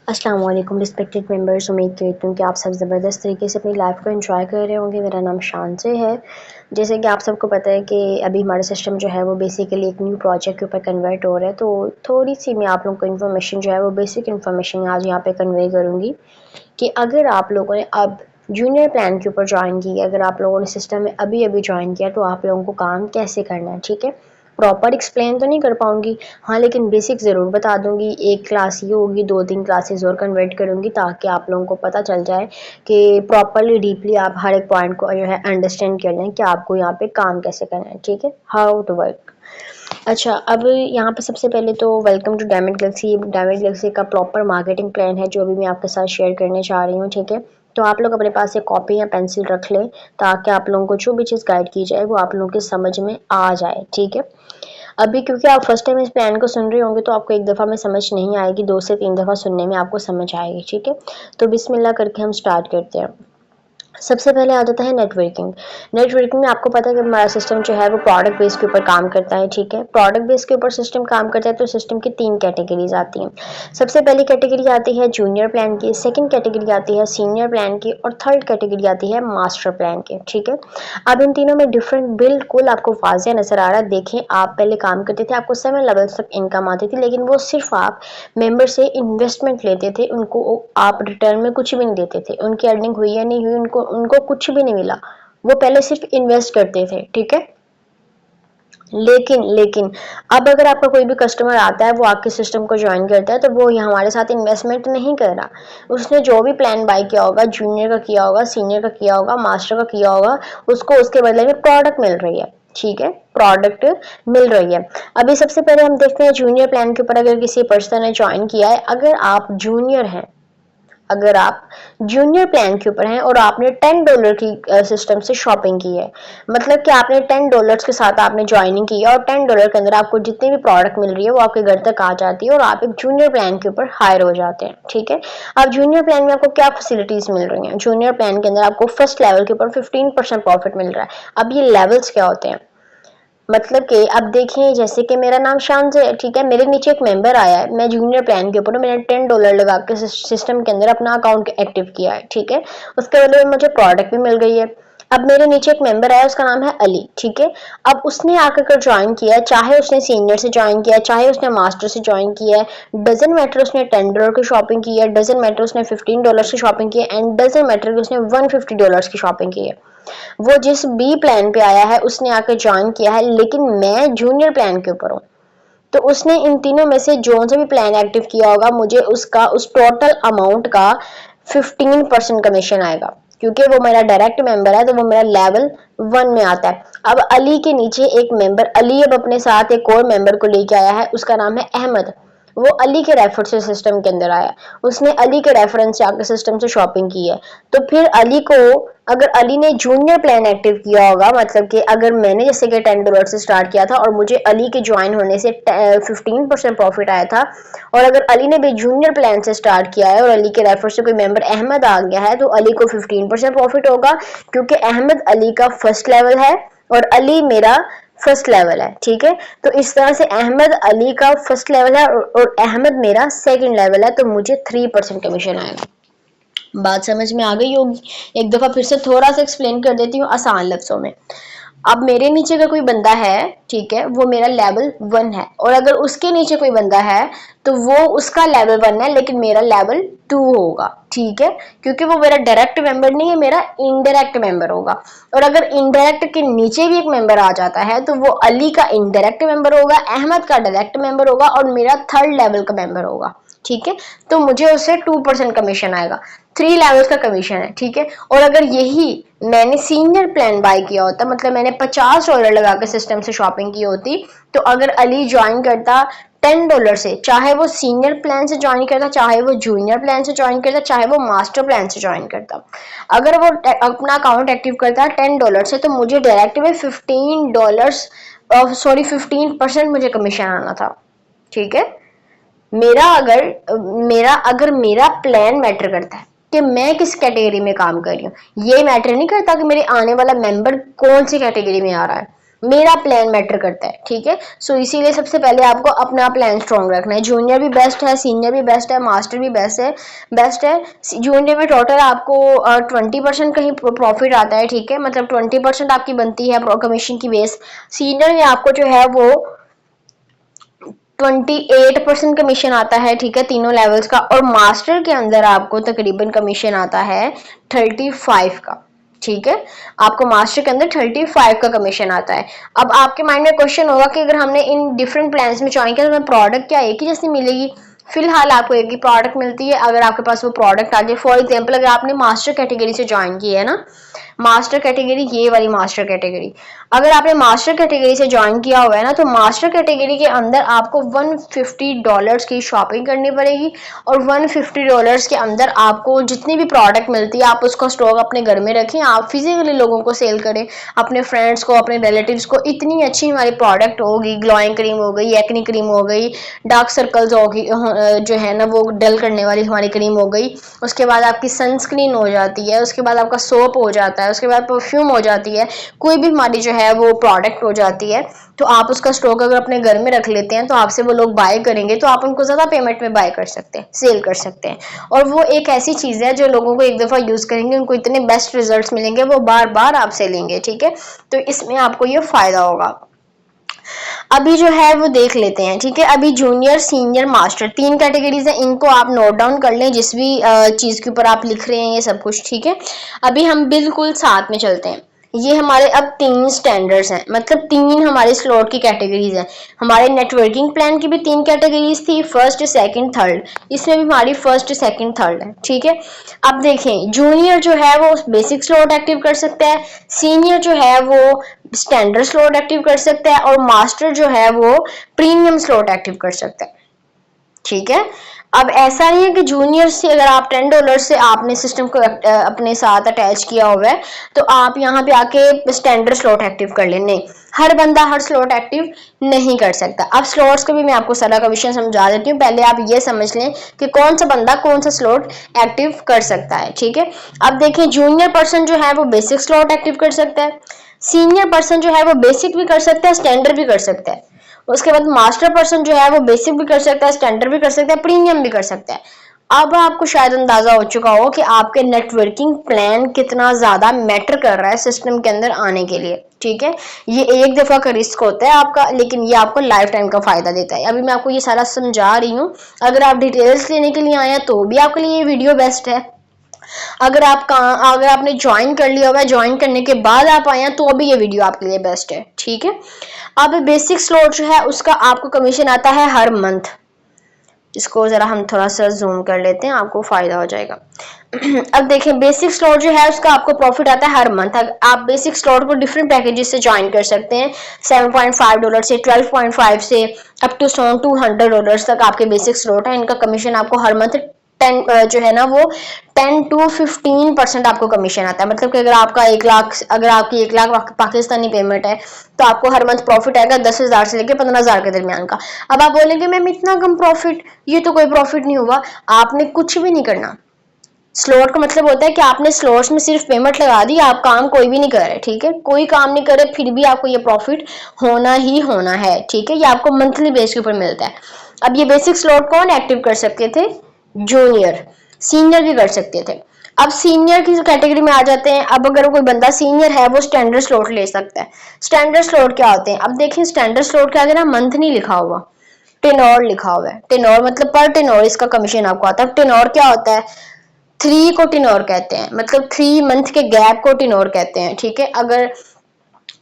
अस्सलाम वालेकुम respected members. उम्मीद करती हूँ कि आप सब ज़बरदस्त तरीके से अपनी लाइफ को एंजॉय कर रहे होंगे। मेरा नाम शांसे है। जैसे कि आप सबको पता है कि अभी हमारा सिस्टम जो है वो बेसिकली एक न्यू प्रोजेक्ट के ऊपर कन्वर्ट हो रहा है, तो थोड़ी सी मैं आप लोगों को इन्फॉर्मेशन जो है वो बेसिक इन्फॉर्मेशन आज यहाँ पे कन्वे करूँगी कि अगर आप लोगों ने अब जूनियर प्लान के ऊपर ज्वाइन किया, अगर आप लोगों ने सिस्टम में अभी अभी ज्वाइन किया, तो आप लोगों को काम कैसे करना है। ठीक है, प्रॉपर एक्सप्लेन तो नहीं कर पाऊंगी, हाँ, लेकिन बेसिक ज़रूर बता दूंगी। एक क्लास ये होगी, 2-3 क्लासेस और कन्वर्ट करूंगी ताकि आप लोगों को पता चल जाए कि प्रॉपरली डीपली आप हर एक पॉइंट को जो है अंडरस्टैंड कर लें कि आपको यहाँ पे काम कैसे करना है। ठीक है, हाउ टू वर्क। अच्छा, अब यहाँ पे सबसे पहले तो welcome to Diamond Galaxy. Diamond Galaxy का प्रॉपर मार्केटिंग प्लान है जो अभी मैं आपके साथ शेयर करने जा रही हूँ। ठीक है, तो आप लोग अपने पास एक कॉपी या पेंसिल रख लें ताकि आप लोगों को जो भी चीज़ गाइड की जाए वो आप लोगों के समझ में आ जाए। ठीक है, अभी क्योंकि आप फर्स्ट टाइम इस प्लान को सुन रहे होंगे तो आपको एक दफ़ा में समझ नहीं आएगी, 2 से 3 दफ़ा सुनने में आपको समझ आएगी। ठीक है, तो बिस्मिल्लाह करके हम स्टार्ट करते हैं। सबसे पहले आ जाता है नेटवर्किंग। नेटवर्किंग में आपको पता है कि हमारा सिस्टम जो है वो प्रोडक्ट बेस के ऊपर काम करता है। ठीक है, प्रोडक्ट बेस के ऊपर सिस्टम काम करता है तो सिस्टम की 3 कैटेगरीज आती हैं। सबसे पहली कैटेगरी आती है जूनियर प्लान की, सेकंड कैटेगरी आती है सीनियर प्लान की और थर्ड कैटेगरी आती है मास्टर प्लान की। ठीक है, अब इन तीनों में डिफरेंट बिल्कुल आपको वाज़ेह नज़र आ रहा है। देखें, आप पहले काम करते थे, आपको 7 लेवल्स तक इनकम आती थी, लेकिन वो सिर्फ आप मेंबर से इन्वेस्टमेंट लेते थे, उनको आप रिटर्न में कुछ भी नहीं देते थे। उनकी अर्निंग हुई या नहीं हुई, उनको उनको कुछ भी नहीं मिला, वो पहले सिर्फ इन्वेस्ट करते थे। ठीक है, लेकिन लेकिन अब अगर आपका कोई भी कस्टमर आता है, वो आपके सिस्टम को ज्वाइन करता है, तो वो हमारे साथ इन्वेस्टमेंट नहीं कर रहा। उसने जो भी प्लान बाय किया होगा, जूनियर का किया होगा, सीनियर का किया होगा, मास्टर का किया होगा, उसको उसके बदले में प्रोडक्ट मिल रही है। ठीक है, प्रोडक्ट मिल रही है। अभी सबसे पहले हम देखते हैं जूनियर प्लान के ऊपर। अगर किसी पर्सन ने ज्वाइन किया है, अगर आप जूनियर हैं, अगर आप जूनियर प्लान के ऊपर हैं और आपने $10 की सिस्टम से शॉपिंग की है, मतलब कि आपने $10 के साथ आपने ज्वाइनिंग की है और $10 के अंदर आपको जितनी भी प्रोडक्ट मिल रही है वो आपके घर तक आ जाती है और आप एक जूनियर प्लान के ऊपर हायर हो जाते हैं। ठीक है, अब जूनियर प्लान में आपको क्या फैसिलिटीज मिल रही हैं। जूनियर प्लान के अंदर आपको फर्स्ट लेवल के ऊपर 15% प्रॉफिट मिल रहा है। अब ये लेवल्स क्या होते हैं, मतलब कि अब देखिए, जैसे कि मेरा नाम शांस है। ठीक है, मेरे नीचे एक मेंबर आया है, मैं जूनियर प्लान के ऊपर हूँ, मैंने $10 लगा के सिस्टम के अंदर अपना अकाउंट एक्टिव किया है। ठीक है, उसके बदले में मुझे प्रोडक्ट भी मिल गई है। अब मेरे नीचे एक मेंबर आया, उसका नाम है अली। ठीक है, अब उसने आकर ज्वाइन किया है, चाहे उसने सीनियर से ज्वाइन किया है, चाहे उसने मास्टर से ज्वाइन किया है, डजन मैटर उसने $10 की शॉपिंग की है, डजन मैटर उसने $15 की शॉपिंग की है, एंड डजन मैटर उसने $150 की शॉपिंग की है। वो जिस बी प्लान पे आया है उसने आकर ज्वाइन किया है, लेकिन मैं जूनियर प्लान के ऊपर हूँ, तो उसने इन तीनों में से जो सा भी प्लान एक्टिव किया होगा, मुझे उसका उस टोटल अमाउंट का 15% कमीशन आएगा, क्योंकि वो मेरा डायरेक्ट मेंबर है, तो वो मेरा लेवल 1 में आता है। अब अली के नीचे एक मेंबर, अली अब अपने साथ एक और मेंबर को लेके आया है, उसका नाम है अहमद। वो अली के रेफर से सिस्टम के अंदर आया, उसने अली के रेफरेंस से आकर सिस्टम से शॉपिंग की है। तो फिर अली को, अगर अली ने जूनियर प्लान एक्टिव किया होगा, मतलब कि अगर मैंने जैसे कि $10 से स्टार्ट किया था और मुझे अली के ज्वाइन होने से 15% प्रॉफिट आया था, और अगर अली ने भी जूनियर प्लान से स्टार्ट किया है और अली के रेफर से कोई मेंबर अहमद आ गया है, तो अली को 15% प्रॉफिट होगा, क्योंकि अहमद अली का फर्स्ट लेवल है और अली मेरा फर्स्ट लेवल है। ठीक है, तो इस तरह से अहमद अली का फर्स्ट लेवल है और अहमद मेरा सेकंड लेवल है, तो मुझे 3% कमीशन आएगा। बात समझ में आ गई होगी। एक दफा फिर से थोड़ा सा एक्सप्लेन कर देती हूँ आसान लफ्जों में। अब मेरे नीचे का कोई बंदा है, ठीक है, वो मेरा लेवल 1 है, और अगर उसके नीचे कोई बंदा है तो वो उसका लेवल 1 है लेकिन मेरा लेवल 2 होगा। ठीक है, क्योंकि वो मेरा डायरेक्ट मेंबर नहीं है, मेरा इनडायरेक्ट मेंबर होगा। और अगर इनडायरेक्ट के नीचे भी एक मेंबर आ जाता है तो वो अली का इनडायरेक्ट मेंबर होगा, अहमद का डायरेक्ट मेंबर होगा और मेरा थर्ड लेवल का मेंबर होगा। ठीक है, तो मुझे उससे 2% कमीशन आएगा। 3 लेवल्स का कमीशन है। ठीक है, और अगर यही मैंने सीनियर प्लान बाय किया होता, मतलब मैंने $50 लगा के सिस्टम से शॉपिंग की होती, तो अगर अली ज्वाइन करता $10 से, चाहे वो सीनियर प्लान से ज्वाइन करता, चाहे वो जूनियर प्लान से ज्वाइन करता, चाहे वो मास्टर प्लान से ज्वाइन करता, अगर वो अपना अकाउंट एक्टिव करता $10 से, तो मुझे डायरेक्ट में $15 मुझे कमीशन आना था। ठीक है, मेरा प्लान मैटर करता है कि मैं किस कैटेगरी में काम कर रही हूँ, ये मैटर नहीं करता कि मेरे आने वाला मेंबर कौन सी कैटेगरी में आ रहा है। मेरा प्लान मैटर करता है, ठीक है। सो इसीलिए सबसे पहले आपको अपना प्लान स्ट्रॉन्ग रखना है। जूनियर भी बेस्ट है, सीनियर भी बेस्ट है, मास्टर भी बेस्ट है। जूनियर में टोटल आपको 20% कहीं प्रॉफिट आता है, ठीक है, मतलब 20% आपकी बनती है कमीशन की बेस। सीनियर में आपको जो है वो 28% कमीशन आता है, ठीक है, तीनों लेवल्स का। और मास्टर के अंदर आपको तकरीबन कमीशन आता है 35 का, ठीक है। आपको मास्टर के अंदर 35 का कमीशन आता है। अब आपके माइंड में क्वेश्चन होगा कि अगर हमने इन डिफरेंट प्लान्स में ज्वाइन किया तो हमें प्रोडक्ट क्या एक ही जैसी मिलेगी? फिलहाल आपको एक ही प्रोडक्ट मिलती है अगर आपके पास वो प्रोडक्ट आ जाए। फॉर एग्जाम्पल अगर आपने मास्टर कैटेगरी से ज्वाइन की है ना, मास्टर कैटेगरी, ये वाली मास्टर कैटेगरी, अगर आपने मास्टर कैटेगरी से ज्वाइन किया हुआ है ना, तो मास्टर कैटेगरी के अंदर आपको $150 की शॉपिंग करनी पड़ेगी और $150 के अंदर आपको जितनी भी प्रोडक्ट मिलती है आप उसका स्टॉक अपने घर में रखें, आप फिजिकली लोगों को सेल करें, अपने फ्रेंड्स को, अपने रिलेटिव्स को। इतनी अच्छी हमारी प्रोडक्ट होगी, ग्लोइंग क्रीम हो गई, एक्नी क्रीम हो गई, डार्क सर्कल्स होगी, जो है ना वो डल करने वाली हमारी क्रीम हो गई, उसके बाद आपकी सनस्क्रीन हो जाती है, उसके बाद आपका सोप हो जाता है, उसके बाद परफ्यूम हो जाती है, कोई भी हमारी जो है वो प्रोडक्ट हो जाती है। तो आप उसका स्टॉक अगर अपने घर में रख लेते हैं तो आपसे वो लोग बाय करेंगे तो आप उनको ज्यादा पेमेंट में बाय कर सकते हैं, सेल कर सकते हैं। और वो एक ऐसी चीज है जो लोगों को एक दफा यूज करेंगे उनको इतने बेस्ट रिजल्ट्स मिलेंगे, वो बार बार आपसे लेंगे, ठीक है। तो इसमें आपको ये फायदा होगा। अभी जो है वो देख लेते हैं, ठीक है। अभी जूनियर, सीनियर, मास्टर, 3 कैटेगरीज है, इनको आप नोट डाउन कर लें जिस भी चीज के ऊपर आप लिख रहे हैं ये सब कुछ, ठीक है। अभी हम बिल्कुल साथ में चलते हैं। ये हमारे अब 3 स्टैंडर्ड्स हैं, मतलब 3 हमारे स्लॉट की कैटेगरीज हैं। हमारे नेटवर्किंग प्लान की भी 3 कैटेगरीज थी, फर्स्ट, सेकंड, थर्ड। इसमें भी हमारी फर्स्ट, सेकंड, थर्ड है, ठीक है। अब देखें, जूनियर जो है वो बेसिक स्लॉट एक्टिव कर सकता है, सीनियर जो है वो स्टैंडर्ड स्लॉट एक्टिव कर सकता है और मास्टर जो है वो प्रीमियम स्लॉट एक्टिव कर सकता है, ठीक है। अब ऐसा नहीं है कि जूनियर से अगर आप $10 से आपने सिस्टम को अपने साथ अटैच किया हुआ है तो आप यहाँ पे आके स्टैंडर्ड स्लॉट एक्टिव कर लें, नहीं, हर बंदा हर स्लॉट एक्टिव नहीं कर सकता। अब स्लॉट्स को भी मैं आपको सारा का विषय समझा देती हूँ, पहले आप ये समझ लें कि कौन सा बंदा कौन सा स्लॉट एक्टिव कर सकता है, ठीक है। अब देखें, जूनियर पर्सन जो है वो बेसिक स्लॉट एक्टिव कर सकता है, सीनियर पर्सन जो है वो बेसिक भी कर सकता है, स्टैंडर्ड भी कर सकता है। उसके बाद मास्टर पर्सन जो है वो बेसिक भी कर सकता है, स्टैंडर्ड भी कर सकता है, प्रीमियम भी कर सकता है। अब आपको शायद अंदाजा हो चुका हो कि आपके नेटवर्किंग प्लान कितना ज्यादा मैटर कर रहा है सिस्टम के अंदर आने के लिए, ठीक है। ये एक दफा का रिस्क होता है आपका, लेकिन ये आपको लाइफ टाइम का फायदा देता है। अभी मैं आपको ये सारा समझा रही हूँ, अगर आप डिटेल्स लेने के लिए आए हैं तो भी आपके लिए ये वीडियो बेस्ट है। अगर आपने ज्वाइन कर लिया हुआ है, ज्वाइन करने के बाद आप आए हैं तो अभी ये वीडियो आपके लिए बेस्ट है, ठीक है। अब बेसिक स्लॉट जो है उसका आपको कमीशन आता है हर मंथ। इसको जरा हम थोड़ा सा जूम कर लेते हैं, आपको फायदा हो जाएगा। अब देखें, बेसिक स्लॉट जो है उसका आपको प्रॉफिट आता है हर मंथ। आप बेसिक स्लॉट को डिफरेंट पैकेजेस से ज्वाइन कर सकते हैं, $7.5 से, 12.5 से, अप टू $200 तक आपके बेसिक स्लॉट है। इनका कमीशन आपको हर मंथ 10 जो है ना वो 10 to 15% आपको कमीशन आता है। मतलब कि अगर आपकी 1 लाख पाकिस्तानी पेमेंट है तो आपको हर मंथ प्रॉफिट आएगा 10,000 से लेकर 15,000 के दरमियान का। अब आप बोलेंगे मैम इतना कम प्रॉफिट, ये तो कोई प्रॉफिट नहीं हुआ। आपने कुछ भी नहीं करना। स्लॉट का मतलब होता है कि आपने स्लॉट्स में सिर्फ पेमेंट लगा दी, आप काम कोई भी नहीं कर रहे, ठीक है। कोई काम नहीं कर रहे फिर भी आपको ये प्रॉफिट होना ही होना है, ठीक है। ये आपको मंथली बेस के ऊपर मिलता है। अब ये बेसिक स्लॉट कौन एक्टिव कर सकते थे? जूनियर। सीनियर भी कर सकते थे। अब सीनियर की कैटेगरी में आ जाते हैं। अब अगर कोई बंदा सीनियर है वो स्टैंडर्ड स्लॉट ले सकता है। स्टैंडर्ड स्लॉट क्या होते हैं? अब देखिए, स्टैंडर्ड स्लॉट के आगे ना मंथ नहीं लिखा हुआ, टेनोर लिखा हुआ है। टेनोर मतलब पर टेनोर इसका कमीशन आपको आता है। टेनोर क्या होता है? 3 को टेनोर कहते हैं, मतलब 3 मंथ के गैप को टेनोर कहते हैं, ठीक है। अगर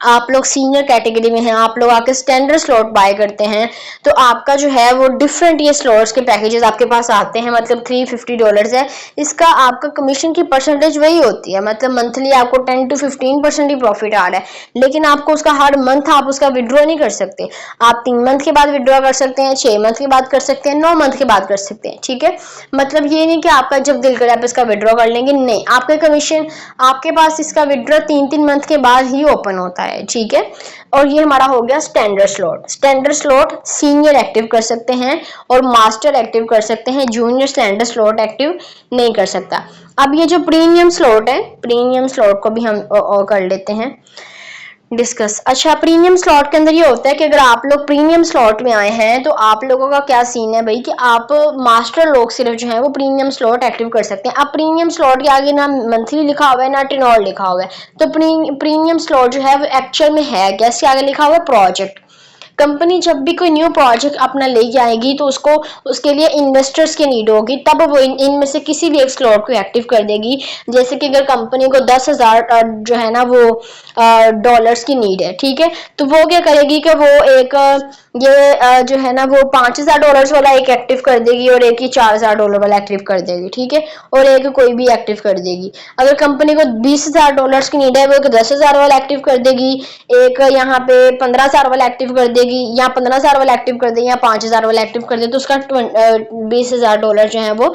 आप लोग सीनियर कैटेगरी में हैं, आप लोग आके स्टैंडर्ड स्लॉट बाय करते हैं तो आपका जो है वो डिफरेंट ये स्लॉट्स के पैकेजेस आपके पास आते हैं, मतलब $350 है। इसका आपका कमीशन की परसेंटेज वही होती है, मतलब मंथली आपको 10 to 15% ही प्रॉफिट आ रहा है, लेकिन आपको उसका हर मंथ आप उसका विड्रॉ नहीं कर सकते। आप 3 मंथ के बाद विड्रॉ कर सकते हैं, 6 मंथ के बाद कर सकते हैं, 9 मंथ के बाद कर सकते हैं, ठीक है। मतलब ये नहीं कि आपका जब दिल करे आप इसका विड्रॉ कर लेंगे, नहीं, आपका कमीशन आपके पास इसका विड्रॉ 3 मंथ के बाद ही ओपन होता है, ठीक है। और ये हमारा हो गया standard slot. Standard slot senior active कर सकते हैं और मास्टर एक्टिव कर सकते हैं, जूनियर स्टैंडर्ड स्लॉट एक्टिव नहीं कर सकता। अब ये जो प्रीमियम स्लॉट है, प्रीमियम स्लॉट को भी हम कर लेते हैं। डिस्कस। अच्छा, प्रीमियम स्लॉट के अंदर ये होता है कि अगर आप लोग प्रीमियम स्लॉट में आए हैं तो आप लोगों का क्या सीन है भाई कि आप मास्टर लोग सिर्फ जो है वो प्रीमियम स्लॉट एक्टिव कर सकते हैं। अब प्रीमियम स्लॉट के आगे ना मंथली लिखा हुआ है ना टेन्योर लिखा हुआ है, तो प्रीमियम स्लॉट जो है वो एक्चुअल में है क्या, इसके आगे लिखा हुआ है प्रोजेक्ट। कंपनी जब भी कोई न्यू प्रोजेक्ट अपना लेके आएगी तो उसको उसके लिए इन्वेस्टर्स की नीड होगी, तब वो इनमें से किसी भी एक स्लॉट को एक्टिव कर देगी। जैसे कि अगर कंपनी को 10,000 जो है ना वो डॉलर्स की नीड है, ठीक है, तो वो क्या करेगी कि वो एक ये जो है ना वो $5,000 वाला एक एक्टिव कर देगी और एक ही $4,000 वाला एक्टिव कर देगी, ठीक है, और एक कोई भी एक्टिव कर देगी। अगर कंपनी को $20,000 की नीड है वो एक 10,000 वाला एक्टिव कर देगी, एक यहाँ पे 15,000 वाला एक्टिव कर देगी, या 15,000 वाला एक्टिव कर देगी, या 5,000 वाला एक्टिव कर देगी, तो उसका $20,000 जो है वो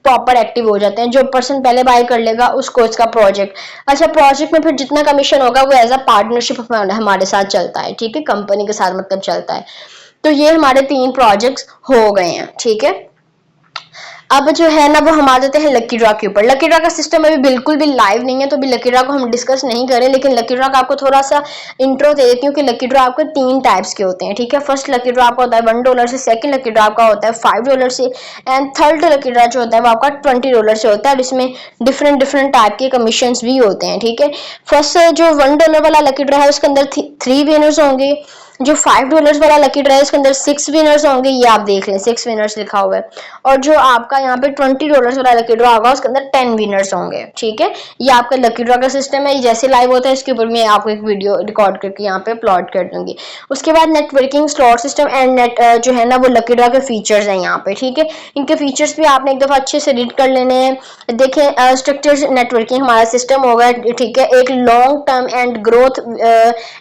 प्रॉपर एक्टिव हो जाते हैं। जो पर्सन पहले बाय कर लेगा उसको इसका प्रोजेक्ट। अच्छा, प्रोजेक्ट में फिर जितना कमीशन होगा वो एज अ पार्टनरशिप हमारे साथ चलता है, ठीक है, कंपनी के साथ मतलब चलता है। तो ये हमारे 3 प्रोजेक्ट्स हो गए हैं, ठीक है। अब जो है ना वो हम आ जाते हैं लकी ड्रॉ के ऊपर। लकी ड्रॉ का सिस्टम अभी बिल्कुल भी लाइव नहीं है, तो अभी लकी ड्रॉ को हम डिस्कस नहीं करें, लेकिन लकी ड्रॉ का आपको थोड़ा सा इंट्रो दे देती हूँ कि लकी ड्रॉ आपको 3 टाइप्स के होते हैं, ठीक है। फर्स्ट लकी ड्रॉ आपका होता है $1 से, सेकंड लकी ड्रॉ आपका होता है $5 से, एंड थर्ड लकी ड्रॉ जो होता है वो आपका $20 से होता है। अब इसमें डिफरेंट डिफरेंट टाइप के कमीशन भी होते हैं, ठीक है। फर्स्ट जो $1 वाला लकी ड्रॉ है उसके अंदर 3 विनर्स होंगे। जो $5 वाला लकी ड्रॉ है उसके अंदर 6 विनर्स होंगे, ये आप देख लें 6 विनर्स लिखा हुआ है। और जो आपका यहाँ पे $20 वाला लकी ड्रॉ होगा उसके अंदर 10 विनर्स होंगे, ठीक है। ये आपका लकी ड्रॉ का सिस्टम है, जैसे लाइव होता है इसके ऊपर मैं आपको एक वीडियो रिकॉर्ड करके यहाँ पे अपलोड कर दूंगी। उसके बाद networking, slot system and net जो है ना वो लकी ड्रॉ के फीचर्स हैं यहाँ पे, ठीक है। इनके फीचर्स भी आपने एक दफा अच्छे से रीड कर लेने हैं। देखें, स्ट्रक्चर नेटवर्किंग हमारा सिस्टम होगा, ठीक है, एक long term and growth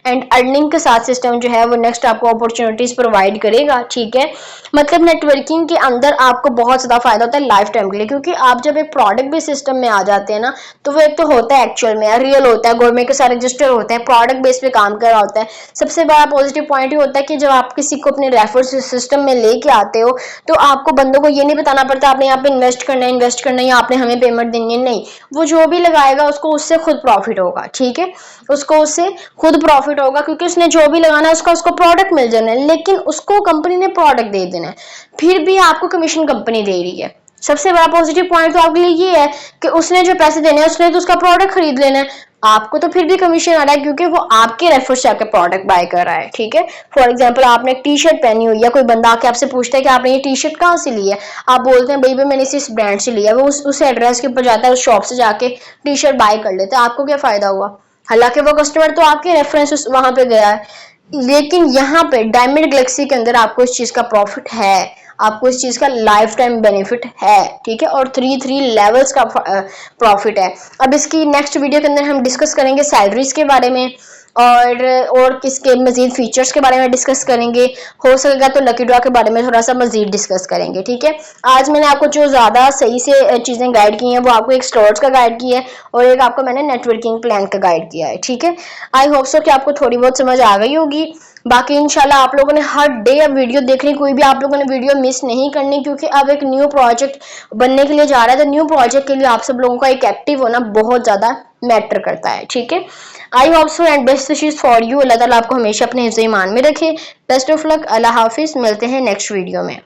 and earning के साथ सिस्टम जो है वो नेक्स्ट आपको अपॉर्चुनिटीज प्रोवाइड करेगा, ठीक है। मतलब नेटवर्किंग के अंदर आपको बहुत ज्यादा फायदा होता है लाइफ टाइम के लिए, क्योंकि आप जब एक प्रोडक्ट बेस्ड सिस्टम में आ जाते हैं ना तो वो एक तो होता है एक्चुअल में रियल होता है, गवर्नमेंट के साथ रजिस्टर होते हैं, प्रोडक्ट बेस पे काम कर रहा होता है। सबसे बड़ा पॉजिटिव पॉइंट ये होता है कि जब आप किसी को अपने रेफर सिस्टम में लेके आते हो तो आपको बंदों को ये नहीं बताना पड़ता आपने यहाँ पे इन्वेस्ट करना है या आपने हमें पेमेंट देनी है, नहीं, वो जो भी लगाएगा उसको उससे खुद प्रॉफिट होगा, ठीक है, उसको उससे खुद प्रॉफिट होगा, क्योंकि उसने जो भी लगाना है उसका उसको प्रोडक्ट मिल जाना है, लेकिन उसको कंपनी ने प्रोडक्ट दे देना है, फिर भी आपको कमीशन कंपनी दे रही है। सबसे बड़ा पॉजिटिव पॉइंट तो आपके लिए ये है कि उसने जो पैसे देने हैं उसने तो उसका प्रोडक्ट खरीद लेना है, आपको तो फिर भी कमीशन आ रहा है क्योंकि वो आपके रेफर से आके प्रोडक्ट बाय कर रहा है, ठीक है। फॉर एग्जांपल आपने एक टी शर्ट पहनी हुई है, कोई बंदा आके आपसे पूछता है कि आपने ये टी शर्ट कहाँ से ली है, आप बोलते हैं भाई मैंने इस ब्रांड से लिया है, वो उस एड्रेस के ऊपर जाता है, उस शॉप से जाके टी शर्ट बाय कर लेता है, आपको क्या फायदा हुआ, हालांकि वो कस्टमर तो आपके रेफरेंस वहां पे गया है। लेकिन यहाँ पे डायमंड गैलेक्सी के अंदर आपको इस चीज का प्रॉफिट है, आपको इस चीज का लाइफ टाइम बेनिफिट है, ठीक है, और 3 लेवल्स का प्रॉफिट है। अब इसकी नेक्स्ट वीडियो के अंदर हम डिस्कस करेंगे सैलरीज के बारे में और किसके मजीद फीचर्स के बारे में डिस्कस करेंगे, हो सकेगा तो लकी ड्रॉ के बारे में थोड़ा सा मजीद डिस्कस करेंगे, ठीक है। आज मैंने आपको जो ज्यादा सही से चीजें गाइड की हैं वो आपको एक स्लॉट्स का गाइड किया है और एक आपको मैंने नेटवर्किंग प्लान का गाइड किया है, ठीक है। आई होप सो कि आपको थोड़ी बहुत समझ आ गई होगी। बाकी इंशाल्लाह आप लोगों ने हर डे अब वीडियो देखनी, कोई भी आप लोगों ने वीडियो मिस नहीं करनी, क्योंकि अब एक न्यू प्रोजेक्ट बनने के लिए जा रहा है, तो न्यू प्रोजेक्ट के लिए आप सब लोगों का एक एक्टिव होना बहुत ज्यादा मैटर करता है, ठीक है। I hope so and best wishes for you. Allah ताला आपको हमेशा अपने हिफ्ज़ ईमान में रखे। Best of luck. अल्लाह हाफिज। मिलते हैं नेक्स्ट वीडियो में।